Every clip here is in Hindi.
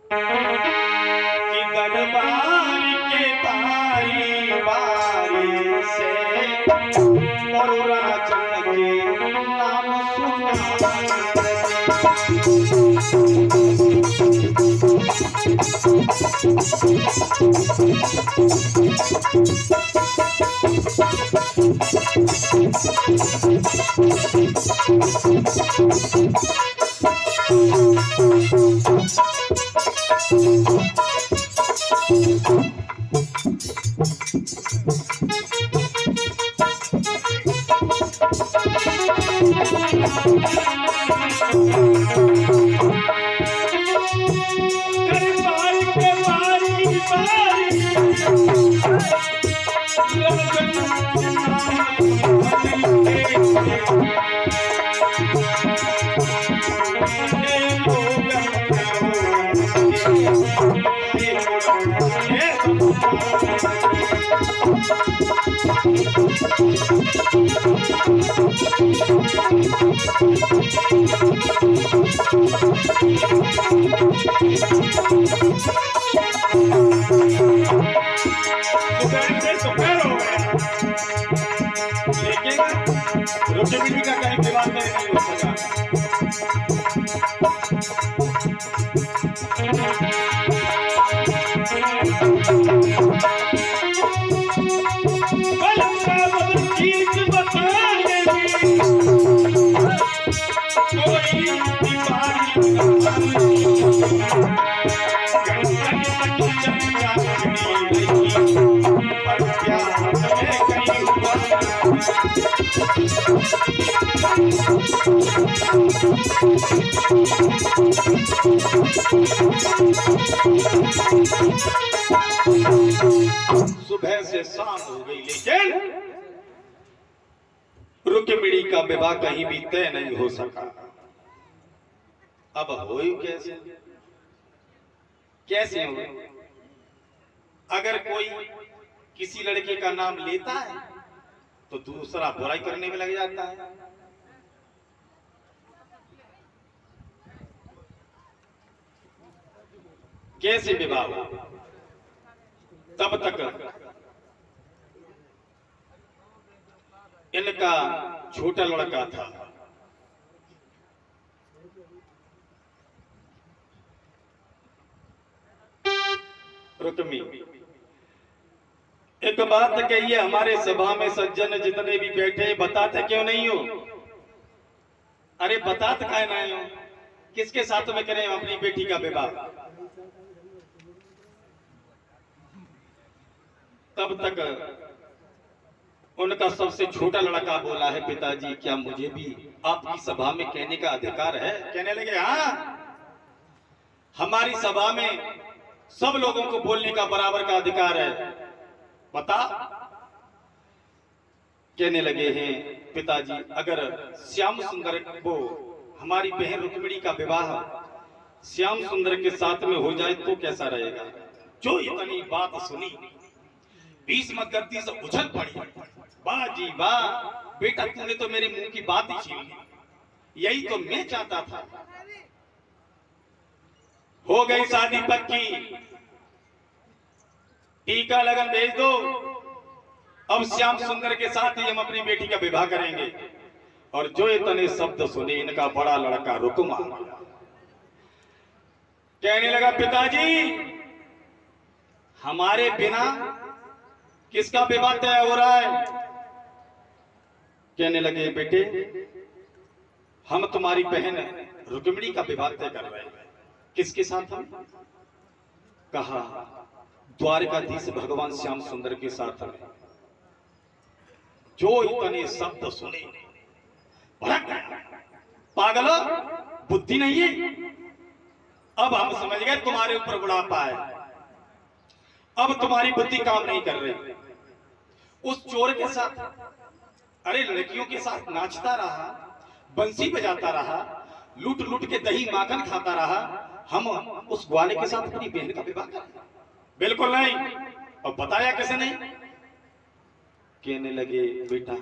कि दरबार के बारी बारी से और राजन के नाम सुना। रुक्मिणी का कहीं विवाह नहीं हो सका। सुबह से शाम हो गई, लेकिन रुक्मिणी का विवाह कहीं भी तय नहीं हो सका। अब हो कैसे कैसे हो? अगर कोई किसी लड़के का नाम लेता है तो दूसरा बुराई करने में लग जाता है। कैसे विवाह हो? तब तक इनका छोटा लड़का था। रुक्मी, एक बात कहिए, हमारे सभा में सज्जन जितने भी बैठे बताते क्यों नहीं हो? अरे बताते काहे नहीं हो? किसके साथ में करें अपनी बेटी का विवाह? तब तक उनका सबसे छोटा लड़का बोला है, पिताजी क्या मुझे भी आपकी सभा में कहने का अधिकार है? कहने लगे हाँ, हमारी सभा में सब लोगों को बोलने का बराबर का अधिकार है। बता। कहने लगे हैं, पिताजी अगर श्याम सुंदर को हमारी बहन रुक्मिणी का विवाह श्याम सुंदर के साथ में हो जाए तो कैसा रहेगा? जो इतनी बात सुनी भीष्म गद्दी से उछल पड़ी। वाह जी वाह, बेटा तूने तो मेरे मुंह की बात ही छीन ली। यही तो मैं चाहता था। हो गई शादी पक्की, टीका लगन भेज दो। अब श्याम सुंदर के साथ ही हम अपनी बेटी का विवाह करेंगे। और जो इतने शब्द सुने इनका बड़ा लड़का रुक्मा कहने लगा, पिताजी हमारे बिना किसका विवाह तय हो रहा है? कहने लगे, बेटे हम तुम्हारी बहन रुक्मिणी का विवाह तय कर रहे हैं। किसके साथ? हम कहा द्वारकाधीश भगवान श्याम सुंदर के साथ में। जो इतने शब्द सुने भड़क गया। पागल बुद्धि नहीं है? अब हम समझ गए तुम्हारे ऊपर बुढ़ापा है, अब तुम्हारी बुद्धि काम नहीं कर रही। उस चोर के साथ, अरे लड़कियों के साथ नाचता रहा, बंसी बजाता रहा, लूट लूट के दही माखन खाता रहा। हम उस ग्वाले के साथ अपनी बहन का विवाह करें? बिल्कुल नहीं। और बताया कैसे नहीं? कहने लगे, बेटा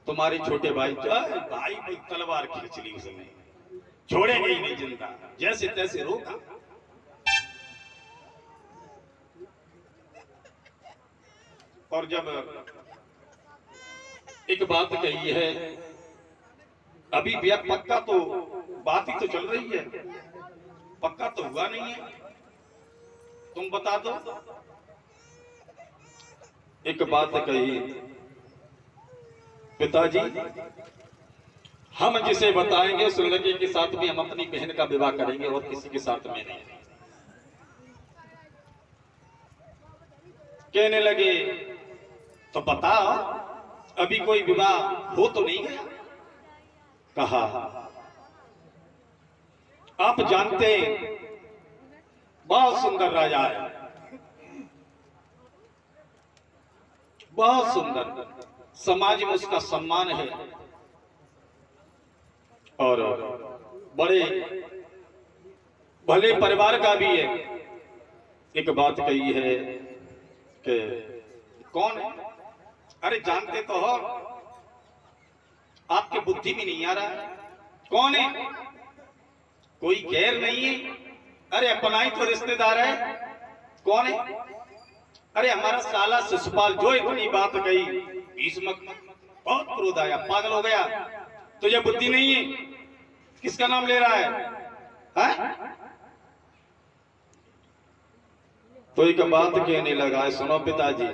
तुम्हारे छोटे भाई भाई तलवार खींच ली, उसने छोड़ेगा ही नहीं जिंदा। जैसे तैसे रोका, और जब एक बात कही है, अभी भी पक्का तो बात ही तो चल रही है, पक्का तो हुआ नहीं है, तुम बता दो। एक बात कही, पिताजी हम जिसे बताएंगे उस लड़के के साथ भी हम अपनी बहन का विवाह करेंगे और किसी के साथ में नहीं। कहने लगे तो बताओ अभी कोई विवाह हो तो नहीं गया? कहा आप जानते बहुत सुंदर राजा है, बहुत सुंदर, समाज में उसका सम्मान है और बड़े भले परिवार का भी है। एक बात कही है कि कौन है? अरे जानते तो हो, आपकी बुद्धि में नहीं आ रहा है। कौन है? कोई गैर नहीं है, अरे अपना ही तो रिश्तेदार है। कौन है? अरे हमारा साला शिशुपाल। जो इतनी बात कही भीष्म बहुत क्रोध आया, पागल हो गया। तुझे बुद्धि नहीं है, किसका नाम ले रहा है? तो एक बात कहने लगा है, सुनो पिताजी।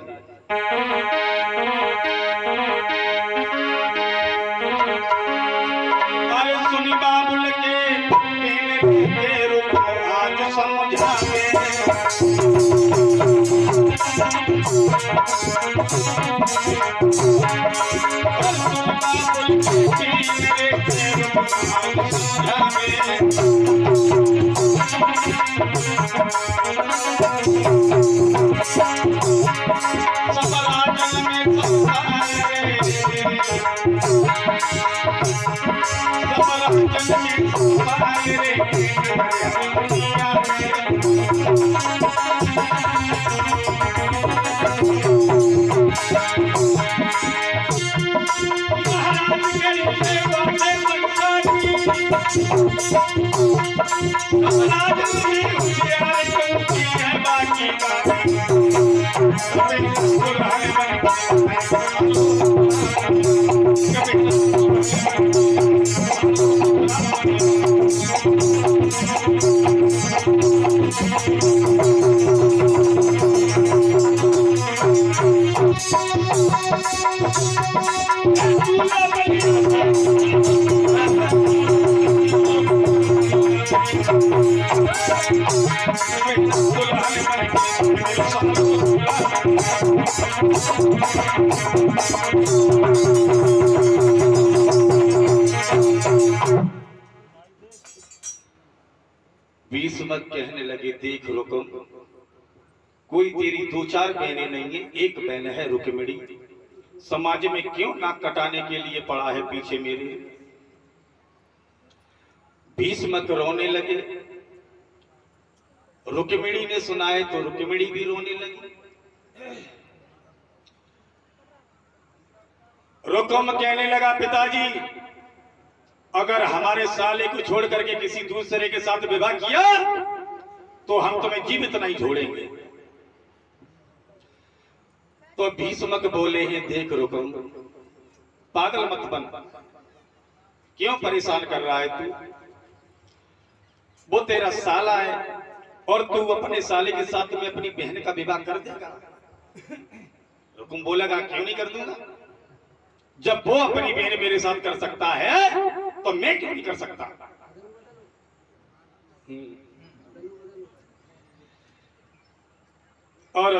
अरे सुनी बाबुल के रूप आज समझा भीष्म कहने लगे, देख रुकम, कोई तेरी दो चार बहनें नहीं है, एक बहन है रुक्मिणी। समाज में क्यों नाक कटाने के लिए पड़ा है पीछे मेरे? भीष्म रोने लगे। रुक्मिणी ने सुना है तो रुक्मिणी भी रोने लगी। रुकम कहने लगा, पिताजी अगर हमारे साले को छोड़ करके किसी दूसरे के साथ विवाह किया तो हम तुम्हें जीवित नहीं छोड़ेंगे। तो भीष्मक बोले हैं, देख रुकम, पागल मत बन, क्यों परेशान कर रहा है तू? वो तेरा साला है और तू अपने साले के साथ में अपनी बहन का विवाह कर देगा? रुकम बोलेगा, क्यों नहीं कर दूंगा? जब वो अपनी बहन मेरे साथ कर सकता है तो मैं क्यों नहीं कर सकता? और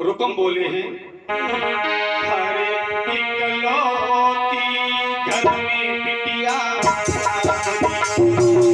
रुकम बोले हैं, हरे इकलौती घर में बिटिया, घर में बेटी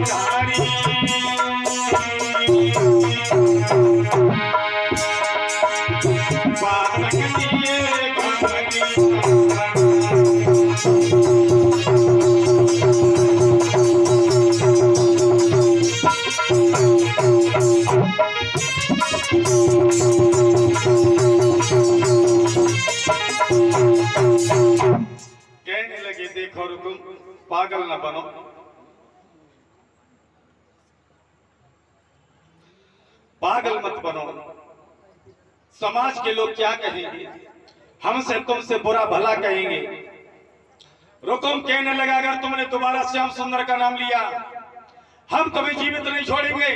धारी बासक दिए भगवती कहने लगे देखो रुको पागल न बनो, पागल मत बनो। समाज के लोग क्या कहेंगे, हमसे तुमसे बुरा भला कहेंगे। रुकुम कहने लगा अगर तुमने दोबारा श्याम सुंदर का नाम लिया हम तुम्हें जीवित नहीं छोड़ेंगे,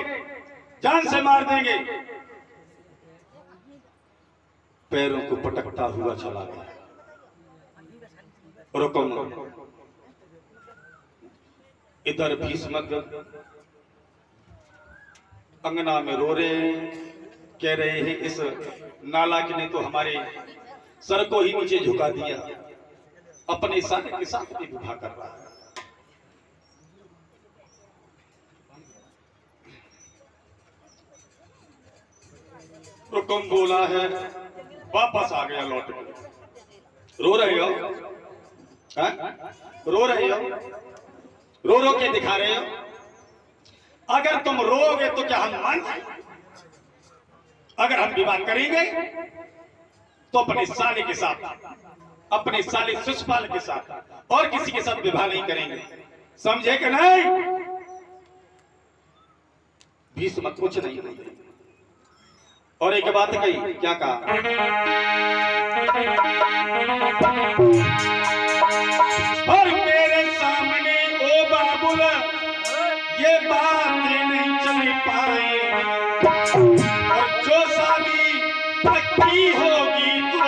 जान से मार देंगे। पैरों को पटकता हुआ चला गया। रुकुम इधर भीष्मक अंगना में रो रहे हैं, कह रहे हैं इस नालायक ने तो हमारे सर को ही नीचे झुका दिया, अपने साले के साथ भी विवाह कर रहा है। रुकुम बोला है वापस आ गया लौट के। रो रहे हो? रो रहे हो? रो रो के दिखा रहे हो? अगर तुम रोगे तो क्या हम मान जाएंगे? अगर हम विवाह करेंगे तो अपने साले के साथ, अपने साले शिशुपाल के साथ और किसी के साथ विवाह नहीं करेंगे, समझे कि नहीं? भीष्म कुछ नहीं और एक बात कही, क्या कहा? और मेरे सामने ओ बाबुल ये बातें नहीं चल पाए, और जो शादी पक्की होगी तो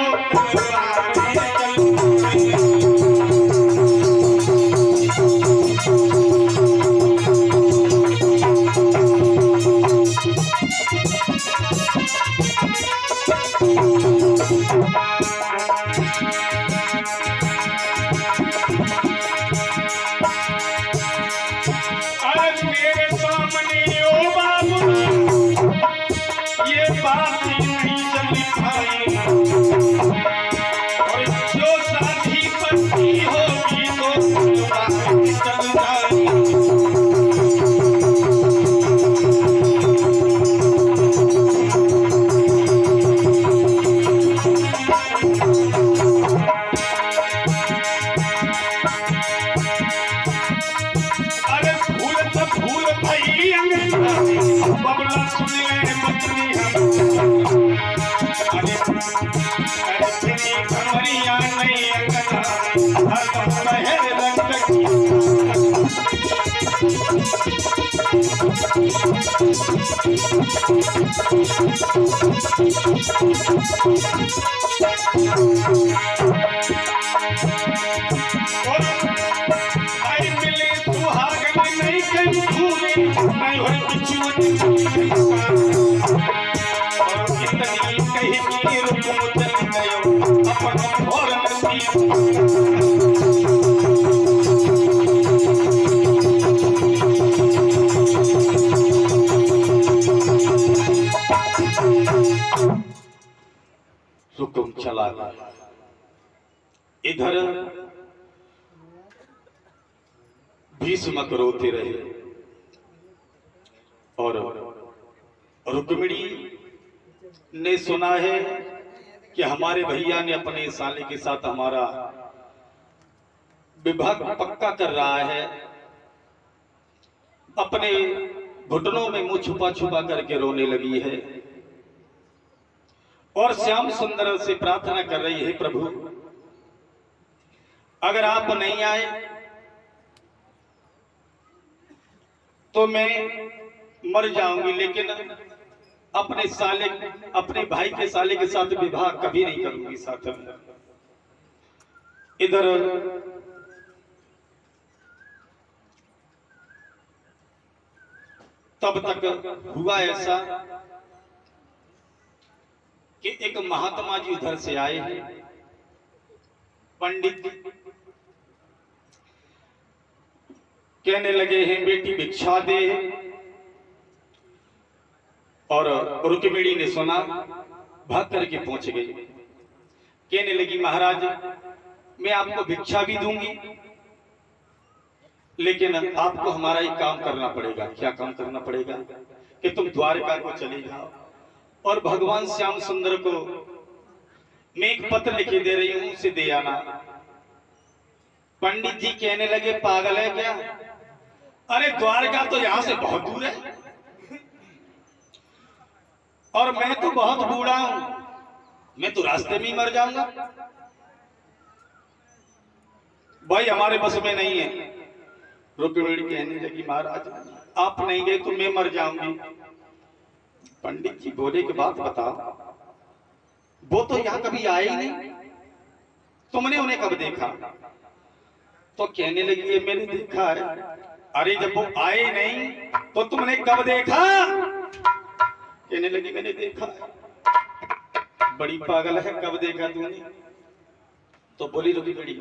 हुक्म चला गया। इधर भीष्मक रोते रहे और रुक्मिणी ने सुना है कि हमारे भैया ने अपने साले के साथ हमारा विवाह पक्का कर रहा है। अपने घुटनों में मुंह छुपा छुपा करके रोने लगी है और श्याम सुंदर से प्रार्थना कर रही है, प्रभु अगर आप नहीं आए तो मैं मर जाऊंगी, लेकिन अपने भाई के साले के साथ विवाह कभी नहीं करूंगी साथ में। इधर तब तक हुआ ऐसा कि एक महात्मा जी उधर से आए हैं, पंडित। कहने लगे हैं बेटी भिक्षा दे। और रुक्मिणी ने सुना, भाग करके पहुंच गई। कहने लगी महाराज मैं आपको भिक्षा भी दूंगी, लेकिन आपको हमारा एक काम करना पड़ेगा। क्या काम करना पड़ेगा? कि तुम द्वारका को चले जाओ और भगवान श्याम सुंदर को मैं एक पत्र लिखे दे रही हूं, उसे दे आना। पंडित जी कहने लगे पागल है क्या? अरे द्वारका तो यहां से बहुत दूर है और मैं तो बहुत बूढ़ा हूं, मैं तो रास्ते में ही मर जाऊंगा। भाई हमारे बस में नहीं है। रुक्मिणी कहने लगी महाराज आप नहीं गए तो मैं मर जाऊंगी। पंडित जी बोले कि बात बताओ, वो तो यहां कभी आए ही नहीं, तुमने उन्हें कब देखा? तो कहने लगी ये मैंने देखा है। अरे जब वो आए नहीं तो तुमने कब देखा? कहने लगी मैंने देखा है। बड़ी पागल है, कब देखा तूने? तो बोली रुक्मिणी